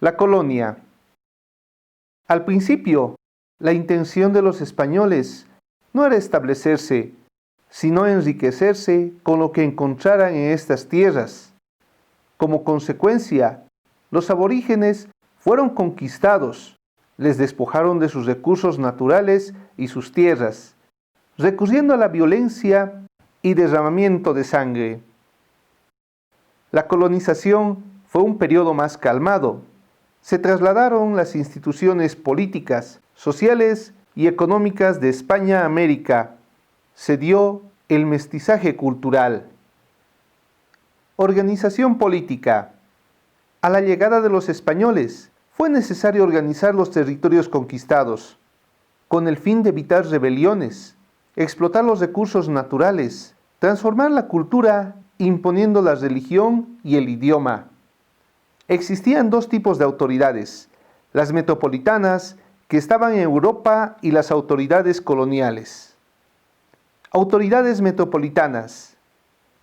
La colonia. Al principio, la intención de los españoles no era establecerse, sino enriquecerse con lo que encontraran en estas tierras. Como consecuencia, los aborígenes fueron conquistados, les despojaron de sus recursos naturales y sus tierras, recurriendo a la violencia y derramamiento de sangre. La colonización fue un periodo más calmado. Se trasladaron las instituciones políticas, sociales y económicas de España a América. Se dio el mestizaje cultural. Organización política. A la llegada de los españoles, fue necesario organizar los territorios conquistados, con el fin de evitar rebeliones, explotar los recursos naturales, transformar la cultura imponiendo la religión y el idioma. Existían dos tipos de autoridades, las metropolitanas, que estaban en Europa, y las autoridades coloniales. Autoridades metropolitanas.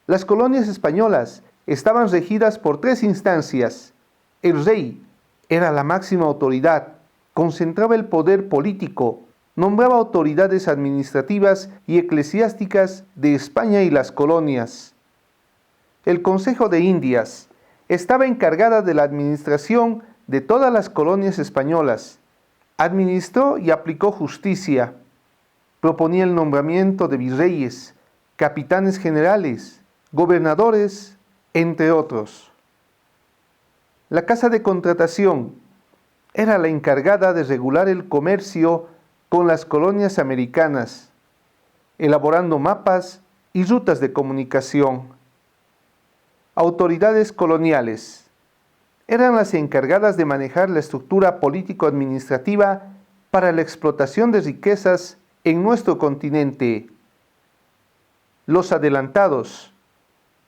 Las colonias españolas estaban regidas por tres instancias. El rey era la máxima autoridad, concentraba el poder político, nombraba autoridades administrativas y eclesiásticas de España y las colonias. El Consejo de Indias estaba encargada de la administración de todas las colonias españolas. Administró y aplicó justicia. Proponía el nombramiento de virreyes, capitanes generales, gobernadores, entre otros. La Casa de Contratación era la encargada de regular el comercio con las colonias americanas, elaborando mapas y rutas de comunicación. Autoridades coloniales. Eran las encargadas de manejar la estructura político-administrativa para la explotación de riquezas en nuestro continente. Los adelantados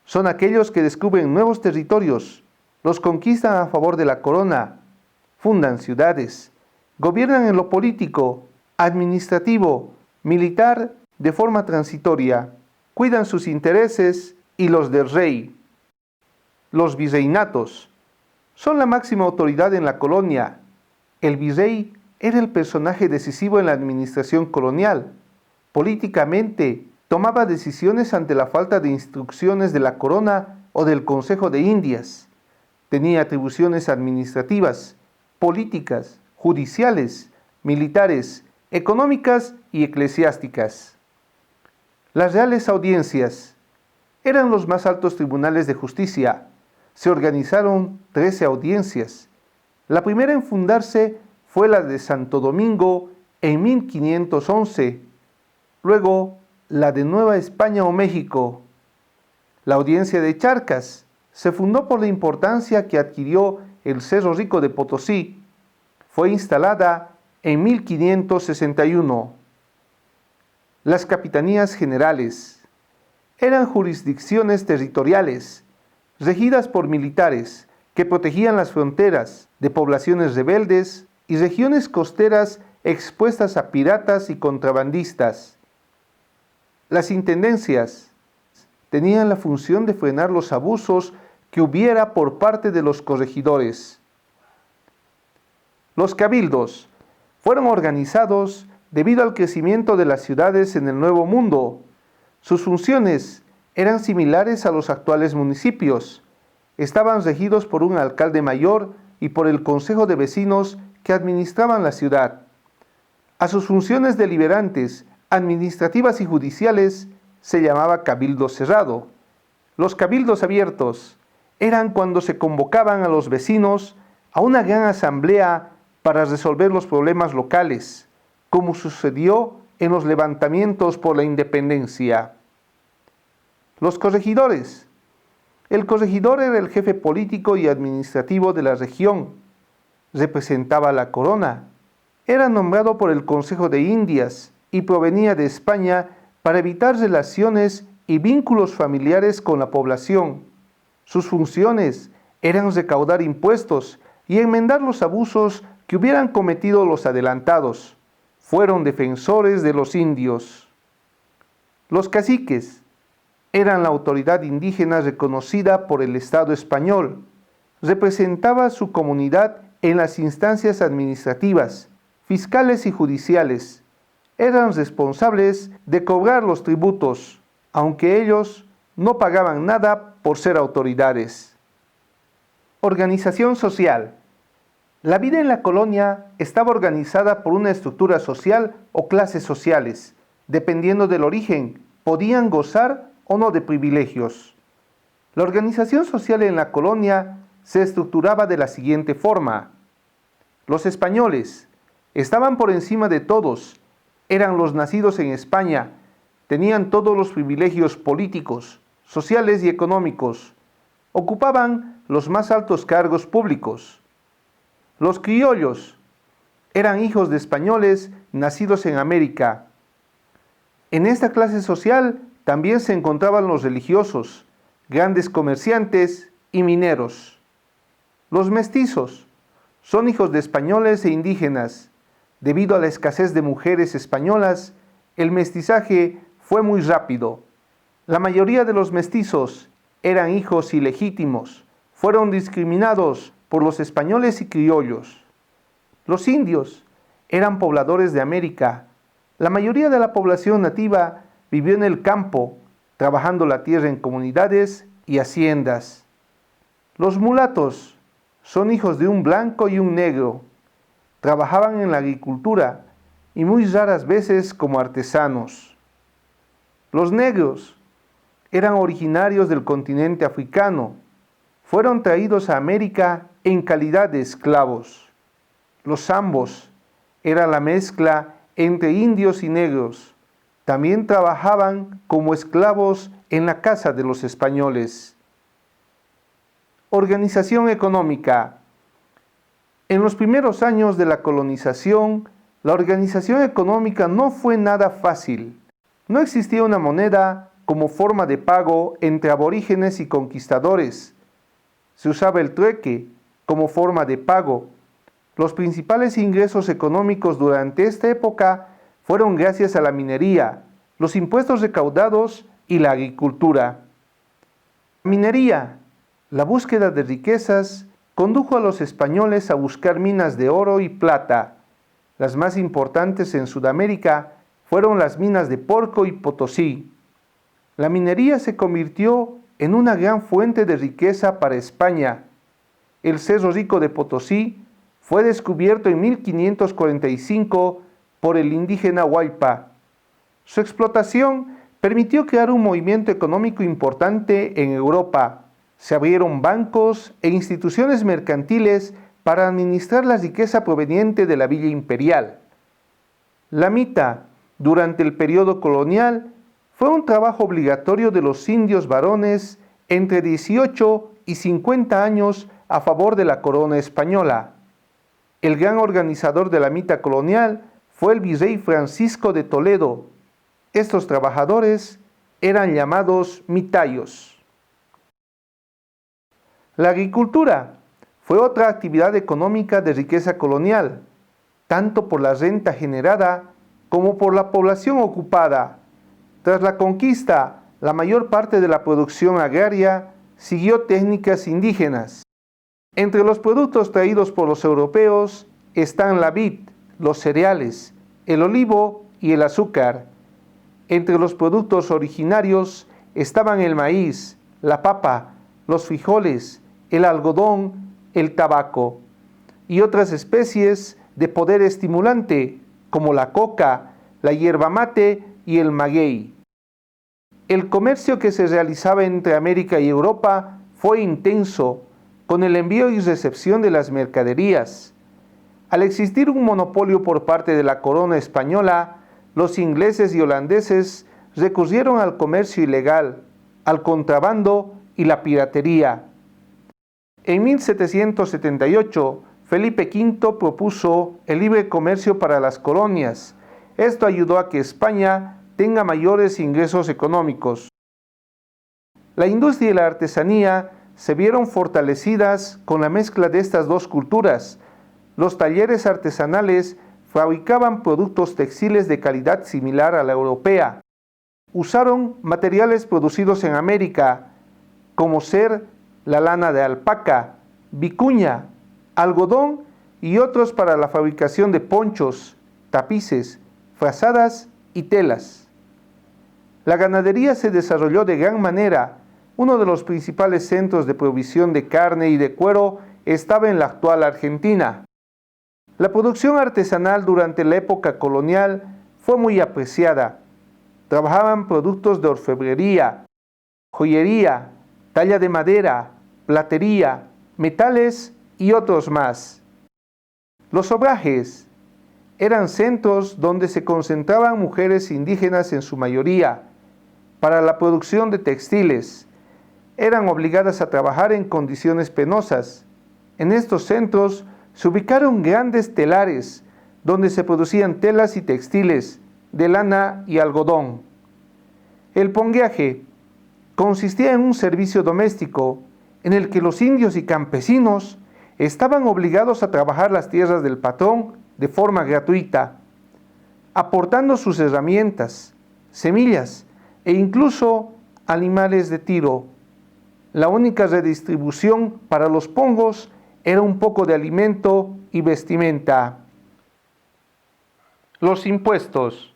son aquellos que descubren nuevos territorios, los conquistan a favor de la corona, fundan ciudades, gobiernan en lo político, administrativo, militar de forma transitoria, cuidan sus intereses y los del rey. Los virreinatos son la máxima autoridad en la colonia. El virrey era el personaje decisivo en la administración colonial. Políticamente, tomaba decisiones ante la falta de instrucciones de la corona o del Consejo de Indias. Tenía atribuciones administrativas, políticas, judiciales, militares, económicas y eclesiásticas. Las reales audiencias eran los más altos tribunales de justicia. Se organizaron 13 audiencias. La primera en fundarse fue la de Santo Domingo en 1511, luego la de Nueva España o México. La audiencia de Charcas se fundó por la importancia que adquirió el Cerro Rico de Potosí. Fue instalada en 1561. Las capitanías generales eran jurisdicciones territoriales regidas por militares que protegían las fronteras de poblaciones rebeldes y regiones costeras expuestas a piratas y contrabandistas. Las intendencias tenían la función de frenar los abusos que hubiera por parte de los corregidores. Los cabildos fueron organizados debido al crecimiento de las ciudades en el Nuevo Mundo. Sus funciones eran similares a los actuales municipios. Estaban regidos por un alcalde mayor y por el consejo de vecinos que administraban la ciudad. A sus funciones deliberantes, administrativas y judiciales se llamaba cabildo cerrado. Los cabildos abiertos eran cuando se convocaban a los vecinos a una gran asamblea para resolver los problemas locales, como sucedió en los levantamientos por la independencia. Los corregidores. El corregidor era el jefe político y administrativo de la región. Representaba a la corona. Era nombrado por el Consejo de Indias y provenía de España para evitar relaciones y vínculos familiares con la población. Sus funciones eran recaudar impuestos y enmendar los abusos que hubieran cometido los adelantados. Fueron defensores de los indios. Los caciques eran la autoridad indígena reconocida por el Estado español. Representaba a su comunidad en las instancias administrativas, fiscales y judiciales. Eran responsables de cobrar los tributos, aunque ellos no pagaban nada por ser autoridades. Organización social. La vida en la colonia estaba organizada por una estructura social o clases sociales. Dependiendo del origen, podían gozar o no de privilegios. La organización social en la colonia se estructuraba de la siguiente forma. Los españoles estaban por encima de todos, eran los nacidos en España, tenían todos los privilegios políticos, sociales y económicos, ocupaban los más altos cargos públicos. Los criollos eran hijos de españoles nacidos en América. En esta clase social también se encontraban los religiosos, grandes comerciantes y mineros. Los mestizos son hijos de españoles e indígenas. Debido a la escasez de mujeres españolas, el mestizaje fue muy rápido. La mayoría de los mestizos eran hijos ilegítimos. Fueron discriminados por los españoles y criollos. Los indios eran pobladores de América. La mayoría de la población nativa vivió en el campo, trabajando la tierra en comunidades y haciendas. Los mulatos son hijos de un blanco y un negro. Trabajaban en la agricultura y muy raras veces como artesanos. Los negros eran originarios del continente africano. Fueron traídos a América en calidad de esclavos. Los zambos era la mezcla entre indios y negros. También trabajaban como esclavos en la casa de los españoles. Organización económica. En los primeros años de la colonización, la organización económica no fue nada fácil. No existía una moneda como forma de pago entre aborígenes y conquistadores. Se usaba el trueque como forma de pago. Los principales ingresos económicos durante esta época fueron gracias a la minería, los impuestos recaudados y la agricultura. La minería, la búsqueda de riquezas, condujo a los españoles a buscar minas de oro y plata. Las más importantes en Sudamérica fueron las minas de Porco y Potosí. La minería se convirtió en una gran fuente de riqueza para España. El Cerro Rico de Potosí fue descubierto en 1545 por el indígena Huaypa. Su explotación permitió crear un movimiento económico importante en Europa. Se abrieron bancos e instituciones mercantiles para administrar la riqueza proveniente de la villa imperial. La mita, durante el periodo colonial, fue un trabajo obligatorio de los indios varones entre 18 y 50 años a favor de la corona española. El gran organizador de la mita colonial fue el virrey Francisco de Toledo. Estos trabajadores eran llamados mitayos. La agricultura fue otra actividad económica de riqueza colonial, tanto por la renta generada como por la población ocupada. Tras la conquista, la mayor parte de la producción agraria siguió técnicas indígenas. Entre los productos traídos por los europeos están la vid, los cereales, el olivo y el azúcar. Entre los productos originarios estaban el maíz, la papa, los frijoles, el algodón, el tabaco y otras especies de poder estimulante como la coca, la yerba mate y el maguey. El comercio que se realizaba entre América y Europa fue intenso, con el envío y recepción de las mercaderías. Al existir un monopolio por parte de la corona española, los ingleses y holandeses recurrieron al comercio ilegal, al contrabando y la piratería. En 1778, Felipe V propuso el libre comercio para las colonias. Esto ayudó a que España tenga mayores ingresos económicos. La industria y la artesanía se vieron fortalecidas con la mezcla de estas dos culturas. Los talleres artesanales fabricaban productos textiles de calidad similar a la europea. Usaron materiales producidos en América, como ser la lana de alpaca, vicuña, algodón y otros para la fabricación de ponchos, tapices, frazadas y telas. La ganadería se desarrolló de gran manera. Uno de los principales centros de provisión de carne y de cuero estaba en la actual Argentina. La producción artesanal durante la época colonial fue muy apreciada. Trabajaban productos de orfebrería, joyería, talla de madera, platería, metales y otros más. Los obrajes eran centros donde se concentraban mujeres indígenas en su mayoría para la producción de textiles. Eran obligadas a trabajar en condiciones penosas. En estos centros se ubicaron grandes telares donde se producían telas y textiles de lana y algodón. El pongueaje consistía en un servicio doméstico en el que los indios y campesinos estaban obligados a trabajar las tierras del patrón de forma gratuita, aportando sus herramientas, semillas e incluso animales de tiro. La única redistribución para los pongos era un poco de alimento y vestimenta. Los impuestos.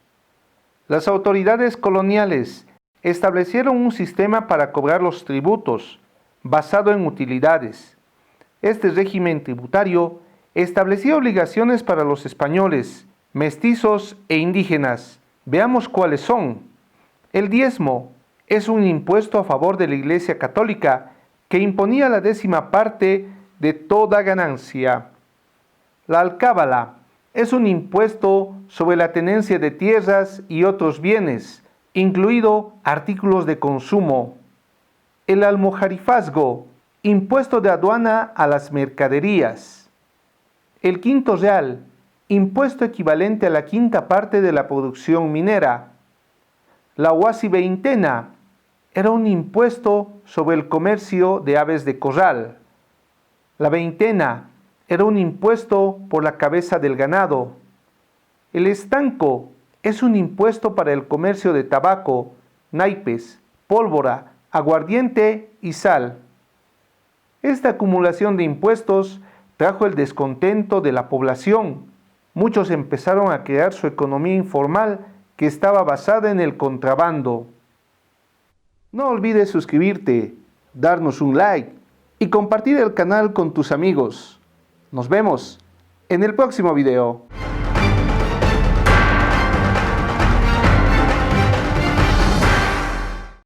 Las autoridades coloniales establecieron un sistema para cobrar los tributos, basado en utilidades. Este régimen tributario establecía obligaciones para los españoles, mestizos e indígenas. Veamos cuáles son. El diezmo es un impuesto a favor de la Iglesia Católica que imponía la 10ª parte de toda ganancia. La alcábala es un impuesto sobre la tenencia de tierras y otros bienes, incluido artículos de consumo. El almojarifazgo, impuesto de aduana a las mercaderías. El quinto real, impuesto equivalente a la 5ª parte de la producción minera. La huasiveintena era un impuesto sobre el comercio de aves de corral. La veintena era un impuesto por la cabeza del ganado. El estanco es un impuesto para el comercio de tabaco, naipes, pólvora, aguardiente y sal. Esta acumulación de impuestos trajo el descontento de la población. Muchos empezaron a crear su economía informal que estaba basada en el contrabando. No olvides suscribirte, darnos un like y compartir el canal con tus amigos. Nos vemos en el próximo video.